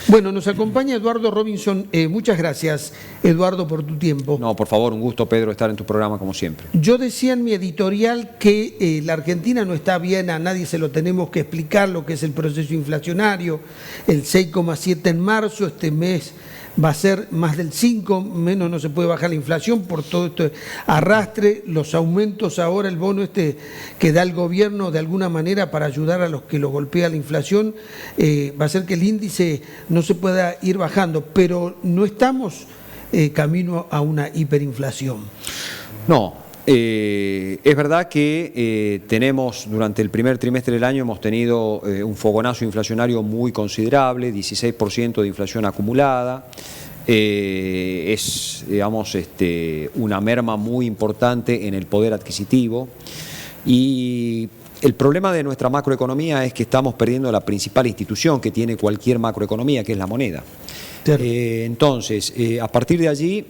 Bueno, nos acompaña Eduardo Robinson. Muchas gracias, Eduardo, por tu tiempo. No, por favor, un gusto, Pedro, estar en tu programa como siempre. Yo decía en mi editorial que la Argentina no está bien, a nadie se lo tenemos que explicar lo que es el proceso inflacionario, el 6,7 en marzo, este mes va a ser más del 5, menos no se puede bajar la inflación por todo este arrastre, los aumentos ahora, el bono que da el gobierno de alguna manera para ayudar a los que lo golpea la inflación, va a hacer que el índice no se pueda ir bajando, pero no estamos camino a una hiperinflación. No. Es verdad que tenemos, durante el primer trimestre del año, hemos tenido un fogonazo inflacionario muy considerable, 16% de inflación acumulada. Es, digamos, una merma muy importante en el poder adquisitivo. Y el problema de nuestra macroeconomía es que estamos perdiendo la principal institución que tiene cualquier macroeconomía, que es la moneda. Entonces, a partir de allí,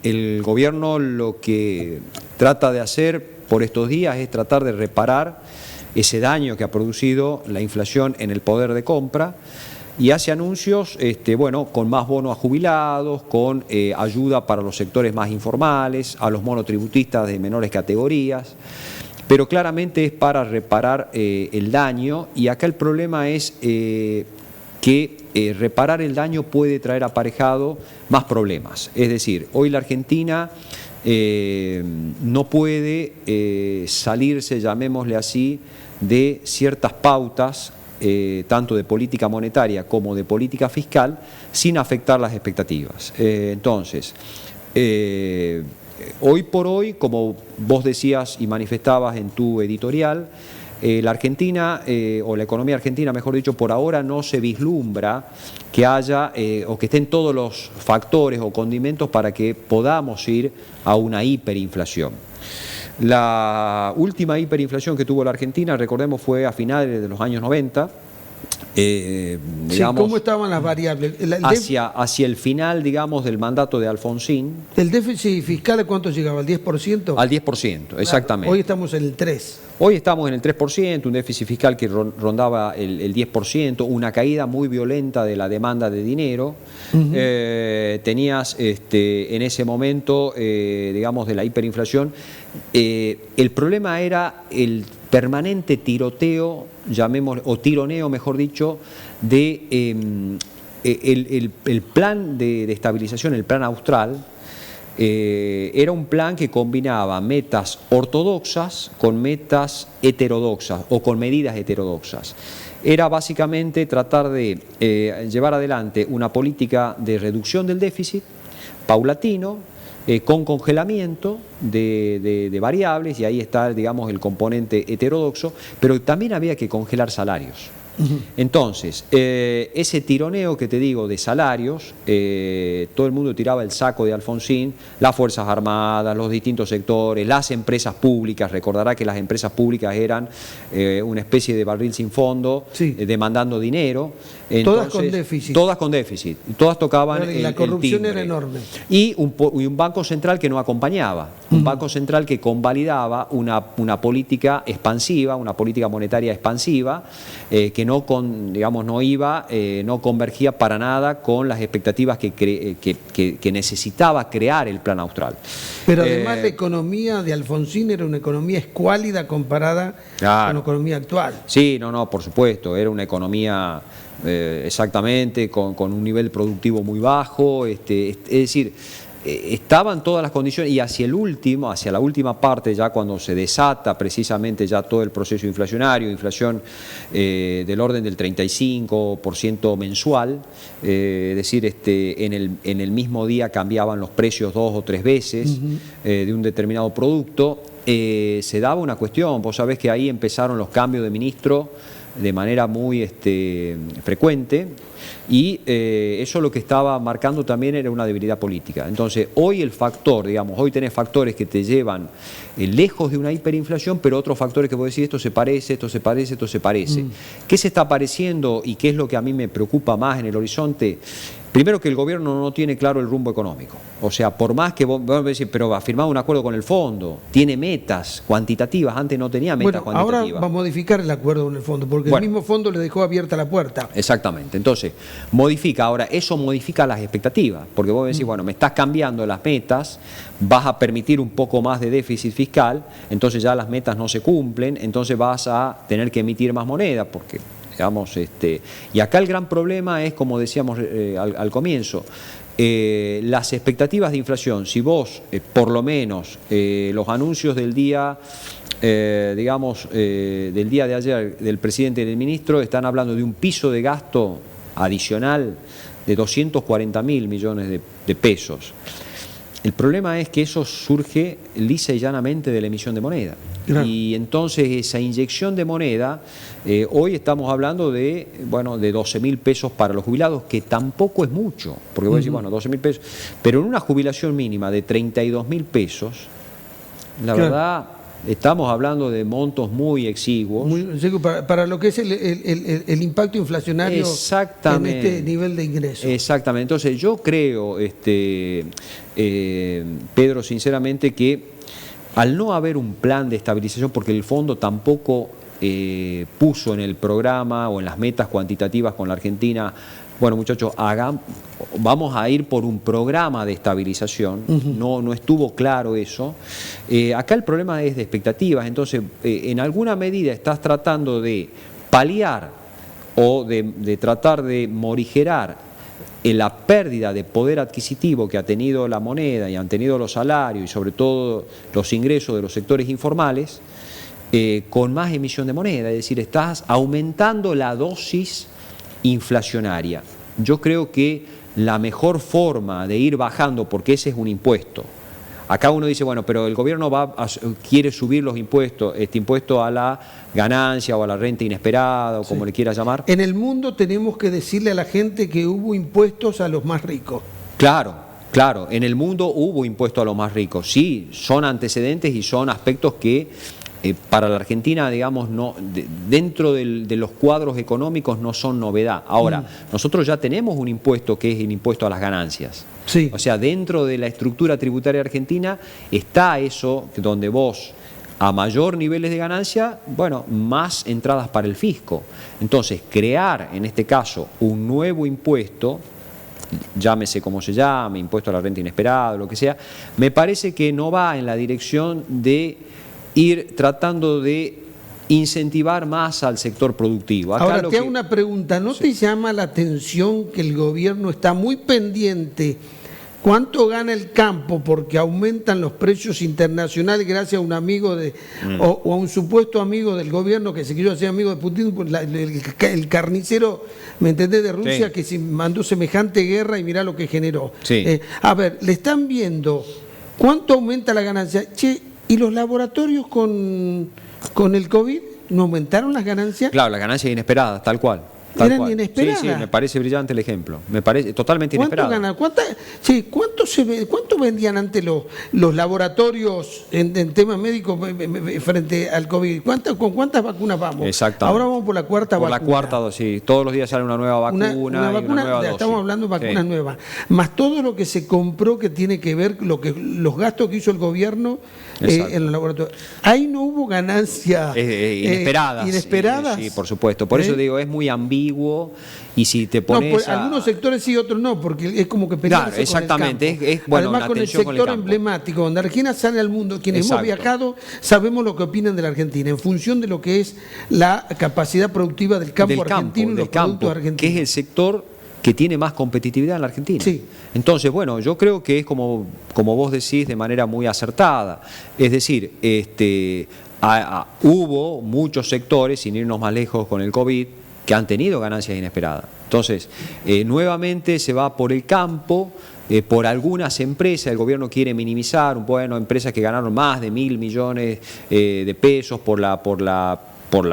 el gobierno lo que trata de hacer por estos días es tratar de reparar ese daño que ha producido la inflación en el poder de compra y hace anuncios, bueno, con más bonos a jubilados, con ayuda para los sectores más informales, a los monotributistas de menores categorías, pero claramente es para reparar el daño, y acá el problema es que reparar el daño puede traer aparejado más problemas. Es decir, hoy la Argentina no puede salirse, llamémosle así, de ciertas pautas, tanto de política monetaria como de política fiscal, sin afectar las expectativas. Entonces, hoy por hoy, como vos decías y manifestabas en tu editorial, la Argentina, o la economía argentina, mejor dicho, por ahora no se vislumbra que haya o que estén todos los factores o condimentos para que podamos ir a una hiperinflación. La última hiperinflación que tuvo la Argentina, recordemos, fue a finales de los años 90. Digamos, ¿cómo estaban las variables? Hacia el final, digamos, del mandato de Alfonsín. ¿El déficit fiscal a cuánto llegaba? ¿Al 10%? Al 10%, claro, exactamente. Hoy estamos en el 3%. Hoy estamos en el 3%, un déficit fiscal que rondaba el 10%, una caída muy violenta de la demanda de dinero. Tenías en ese momento, digamos, de la hiperinflación. El problema era el permanente tiroteo, llamémoslo, o tironeo, mejor dicho, de el plan de estabilización, el plan austral. Era un plan que combinaba metas ortodoxas con metas heterodoxas o con medidas heterodoxas. Era básicamente tratar de llevar adelante una política de reducción del déficit paulatino, con congelamiento de variables, y ahí está, digamos, el componente heterodoxo, pero también había que congelar salarios. Entonces, ese tironeo que te digo de salarios, todo el mundo tiraba el saco de Alfonsín, las Fuerzas Armadas, los distintos sectores, las empresas públicas. Recordará que las empresas públicas eran una especie de barril sin fondo, sí, demandando dinero. Entonces, todas con déficit. Todas con déficit. Todas tocaban el timbre. La corrupción era enorme. Y un Banco Central que no acompañaba. Un Banco Central que convalidaba una política expansiva, una política monetaria expansiva, que no convergía para nada con las expectativas que necesitaba crear el plan austral. Pero además la economía de Alfonsín era una economía escuálida comparada con la economía actual. Sí, por supuesto, era una economía exactamente con un nivel productivo muy bajo, es decir, estaban todas las condiciones, y hacia la última parte, ya cuando se desata precisamente ya todo el proceso inflacionario, inflación del orden del 35% mensual, es decir, en el mismo día cambiaban los precios 2 o 3 veces de un determinado producto, se daba una cuestión. Vos sabés que ahí empezaron los cambios de ministro de manera muy frecuente, y eso lo que estaba marcando también era una debilidad política. Entonces, hoy el factor, digamos, hoy tenés factores que te llevan lejos de una hiperinflación, pero otros factores que vos decís, esto se parece, esto se parece, esto se parece. ¿Qué se está pareciendo y qué es lo que a mí me preocupa más en el horizonte? Primero, que el gobierno no tiene claro el rumbo económico. O sea, por más que vos decís, pero ha firmado un acuerdo con el fondo, tiene metas cuantitativas, antes no tenía metas cuantitativas. Ahora va a modificar el acuerdo con el fondo, porque el mismo fondo le dejó abierta la puerta. Exactamente. Entonces, modifica. Ahora, eso modifica las expectativas, porque vos decís, bueno, me estás cambiando las metas, vas a permitir un poco más de déficit fiscal, entonces ya las metas no se cumplen, entonces vas a tener que emitir más moneda, porque, digamos, y acá el gran problema es, como decíamos al comienzo, las expectativas de inflación. Si vos, por lo menos, los anuncios del día, del día de ayer del presidente y del ministro están hablando de un piso de gasto adicional de 240.000 millones de pesos. El problema es que eso surge lisa y llanamente de la emisión de moneda. Claro. Y entonces esa inyección de moneda, hoy estamos hablando de 12.000 pesos para los jubilados, que tampoco es mucho, porque vos decís, bueno, 12.000 pesos, pero en una jubilación mínima de 32.000 pesos, la verdad, estamos hablando de montos muy exiguos. Para lo que es el impacto inflacionario en este nivel de ingresos. Exactamente. Entonces yo creo, Pedro, sinceramente, que al no haber un plan de estabilización, porque el fondo tampoco puso en el programa o en las metas cuantitativas con la Argentina, bueno, muchachos, vamos a ir por un programa de estabilización. No estuvo claro eso. Acá el problema es de expectativas. Entonces, en alguna medida estás tratando de paliar o de tratar de morigerar la pérdida de poder adquisitivo que ha tenido la moneda y han tenido los salarios y sobre todo los ingresos de los sectores informales, con más emisión de moneda. Es decir, estás aumentando la dosis inflacionaria. Yo creo que la mejor forma de ir bajando, porque ese es un impuesto. Acá uno dice, bueno, pero el gobierno quiere subir los impuestos, este impuesto a la ganancia o a la renta inesperada o como le quiera llamar. En el mundo tenemos que decirle a la gente que hubo impuestos a los más ricos. Claro, claro, en el mundo hubo impuestos a los más ricos. Sí, son antecedentes y son aspectos que para la Argentina, digamos, dentro de los cuadros económicos no son novedad. Ahora, nosotros ya tenemos un impuesto que es el impuesto a las ganancias. Sí. O sea, dentro de la estructura tributaria argentina está eso, donde vos, a mayor niveles de ganancia, bueno, más entradas para el fisco. Entonces, crear, en este caso, un nuevo impuesto, llámese como se llame, impuesto a la renta inesperada, lo que sea, me parece que no va en la dirección de ir tratando de incentivar más al sector productivo. Acá ahora te hago una pregunta, ¿no te llama la atención que el gobierno está muy pendiente cuánto gana el campo porque aumentan los precios internacionales gracias a un amigo o a un supuesto amigo del gobierno que se quiso hacer amigo de Putin, el carnicero, ¿me entendés?, de Rusia, sí, que se mandó semejante guerra y mirá lo que generó? Sí. A ver, le están viendo cuánto aumenta la ganancia. Che, ¿y los laboratorios con el COVID no aumentaron las ganancias? Claro, las ganancias inesperadas, tal cual. Eran inesperadas. Sí, me parece brillante el ejemplo. Me parece totalmente inesperado. ¿Cuánto vendían antes los laboratorios en temas médicos frente al COVID? ¿Con cuántas vacunas vamos? Exactamente. Ahora vamos por la cuarta vacuna. Por la cuarta dosis. Todos los días sale una nueva vacuna. Una nueva dosis. Estamos hablando de vacunas nuevas. Más todo lo que se compró que tiene que ver los gastos que hizo el gobierno en los laboratorios. Ahí no hubo ganancias inesperadas. Inesperadas. Sí, por supuesto. Por eso digo, es muy ambiguo. Y si te pones algunos sectores sí, otros no, porque es como que pelearse claro, exactamente, con el campo. Además, con el sector emblemático, donde Argentina sale al mundo, quienes hemos viajado sabemos lo que opinan de la Argentina, en función de lo que es la capacidad productiva del campo argentino y los productos argentinos. Que es el sector que tiene más competitividad en la Argentina. Sí. Entonces, bueno, yo creo que es como vos decís, de manera muy acertada. Es decir, hubo muchos sectores, sin irnos más lejos con el COVID, que han tenido ganancias inesperadas. Entonces, nuevamente se va por el campo, por algunas empresas, el gobierno quiere minimizar, empresas que ganaron más de 1.000 millones de pesos por la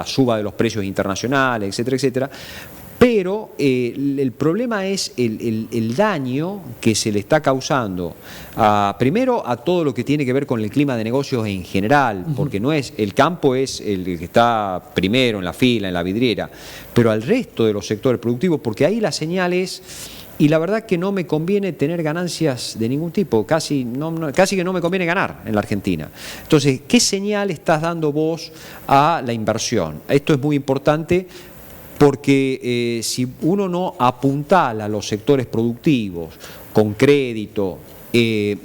suba de los precios internacionales, etcétera, etcétera. Pero el problema es el daño que se le está causando primero a todo lo que tiene que ver con el clima de negocios en general, porque no es el campo es el que está primero en la fila, en la vidriera, pero al resto de los sectores productivos, porque ahí la señal es, y la verdad que no me conviene tener ganancias de ningún tipo, casi que no me conviene ganar en la Argentina. Entonces, ¿qué señal estás dando vos a la inversión? Esto es muy importante. porque si uno no apuntala a los sectores productivos con crédito,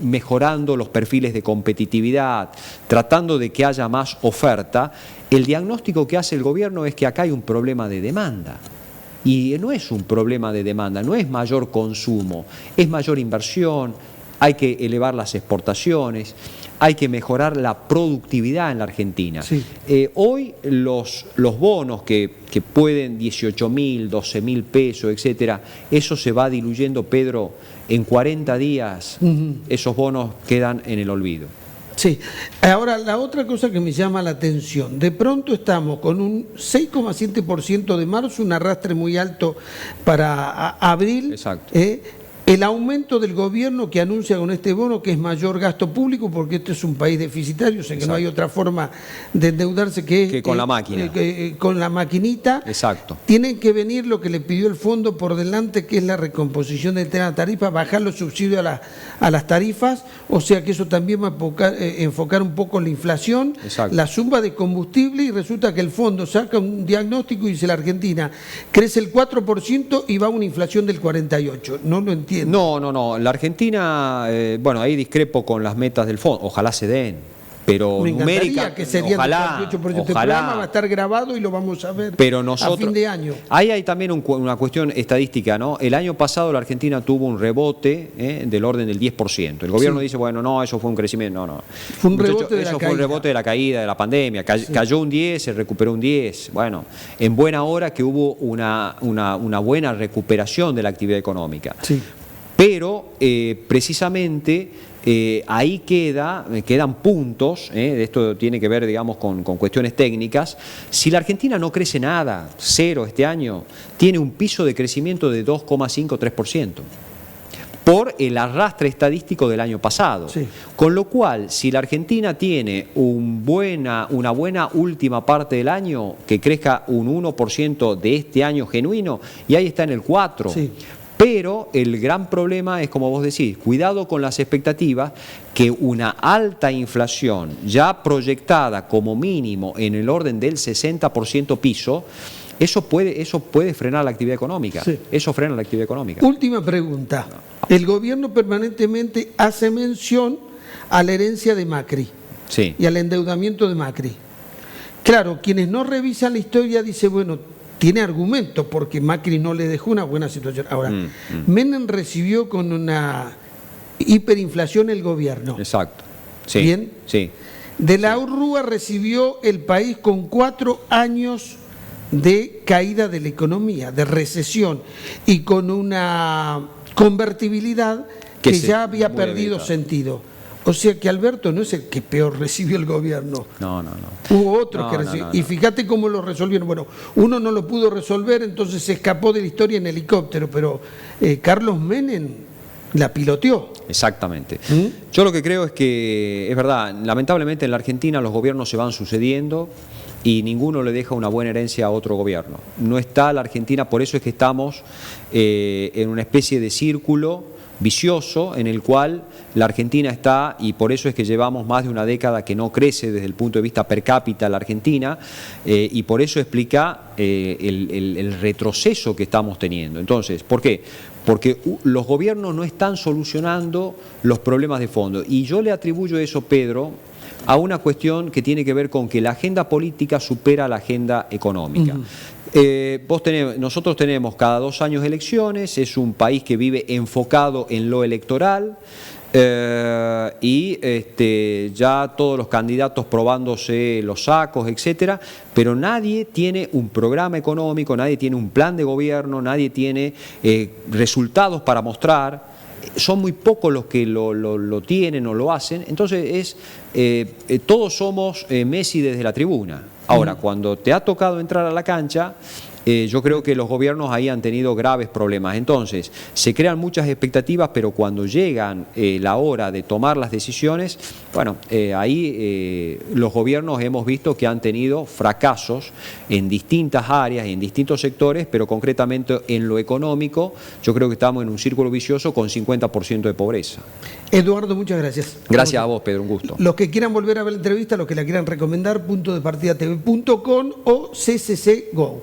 mejorando los perfiles de competitividad, tratando de que haya más oferta, el diagnóstico que hace el gobierno es que acá hay un problema de demanda. Y no es un problema de demanda, no es mayor consumo, es mayor inversión, hay que elevar las exportaciones, hay que mejorar la productividad en la Argentina. Sí. Hoy los bonos que pueden 18.000, 12.000 pesos, etcétera, eso se va diluyendo, Pedro, en 40 días esos bonos quedan en el olvido. Sí, ahora la otra cosa que me llama la atención, de pronto estamos con un 6,7% de marzo, un arrastre muy alto para abril. Exacto. El aumento del gobierno que anuncia con este bono que es mayor gasto público porque este es un país deficitario, o sea que no hay otra forma de endeudarse que con la máquina. Con la maquinita. Exacto. Tienen que venir lo que le pidió el fondo por delante, que es la recomposición del tema de tarifas, bajar los subsidios a las tarifas, o sea que eso también va a enfocar un poco la inflación, Exacto. la suma de combustible, y resulta que el fondo saca un diagnóstico y dice la Argentina crece el 4% y va a una inflación del 48%. No lo entiendo. No. La Argentina, bueno, ahí discrepo con las metas del fondo. Ojalá se den, pero Me encantaría numérica, que sería ojalá. el 48%. El programa va a estar grabado y lo vamos a ver pero nosotros, a fin de año. Ahí hay también una cuestión estadística, ¿no? El año pasado la Argentina tuvo un rebote del orden del 10%. El gobierno dice, bueno, no, eso fue un crecimiento. No. Fue un rebote de la eso caída. fue un rebote de la caída, de la pandemia. Cayó un 10, se recuperó un 10. Bueno, en buena hora que hubo una buena recuperación de la actividad económica. Sí. Pero precisamente ahí quedan puntos, esto tiene que ver, digamos, con cuestiones técnicas. Si la Argentina no crece nada, cero este año, tiene un piso de crecimiento de 2,5-3%. Por el arrastre estadístico del año pasado. Sí. Con lo cual, si la Argentina tiene una buena última parte del año, que crezca un 1% de este año genuino, y ahí está en el 4%. Sí. Pero el gran problema es, como vos decís, cuidado con las expectativas, que una alta inflación ya proyectada como mínimo en el orden del 60% piso, eso puede frenar la actividad económica. Sí. Eso frena la actividad económica. Última pregunta. El gobierno permanentemente hace mención a la herencia de Macri, Sí. y al endeudamiento de Macri. Claro, quienes no revisan la historia dicen, bueno, tiene argumentos porque Macri no le dejó una buena situación. Ahora, Menem recibió con una hiperinflación el gobierno. Exacto. Sí. ¿Bien? Sí. De la Rúa recibió el país con 4 años de caída de la economía, de recesión, y con una convertibilidad que ya había perdido sentido. O sea que Alberto no es el que peor recibió el gobierno. No. Hubo otros que recibieron. Y fíjate cómo lo resolvieron. Bueno, uno no lo pudo resolver, entonces se escapó de la historia en helicóptero, pero Carlos Menem la piloteó. Exactamente. Yo lo que creo es que, es verdad, lamentablemente en la Argentina los gobiernos se van sucediendo y ninguno le deja una buena herencia a otro gobierno. No está la Argentina, por eso es que estamos en una especie de círculo vicioso en el cual la Argentina está, y por eso es que llevamos más de una década que no crece desde el punto de vista per cápita la Argentina, y por eso explica el retroceso que estamos teniendo. Entonces, ¿por qué? Porque los gobiernos no están solucionando los problemas de fondo, y yo le atribuyo eso, Pedro, a una cuestión que tiene que ver con que la agenda política supera la agenda económica. Nosotros tenemos cada 2 años elecciones, es un país que vive enfocado en lo electoral, y ya todos los candidatos probándose los sacos, etcétera, pero nadie tiene un programa económico, nadie tiene un plan de gobierno, nadie tiene resultados para mostrar. Son muy pocos los que lo tienen o lo hacen, entonces todos somos Messi desde la tribuna. Ahora, cuando te ha tocado entrar a la cancha, yo creo que los gobiernos ahí han tenido graves problemas. Entonces, se crean muchas expectativas, pero cuando llegan la hora de tomar las decisiones, bueno, ahí los gobiernos hemos visto que han tenido fracasos en distintas áreas, en distintos sectores, pero concretamente en lo económico, yo creo que estamos en un círculo vicioso con 50% de pobreza. Eduardo, muchas gracias. Gracias a vos, Pedro, un gusto. Los que quieran volver a ver la entrevista, los que la quieran recomendar, puntodepartidatv.com o CCC Go.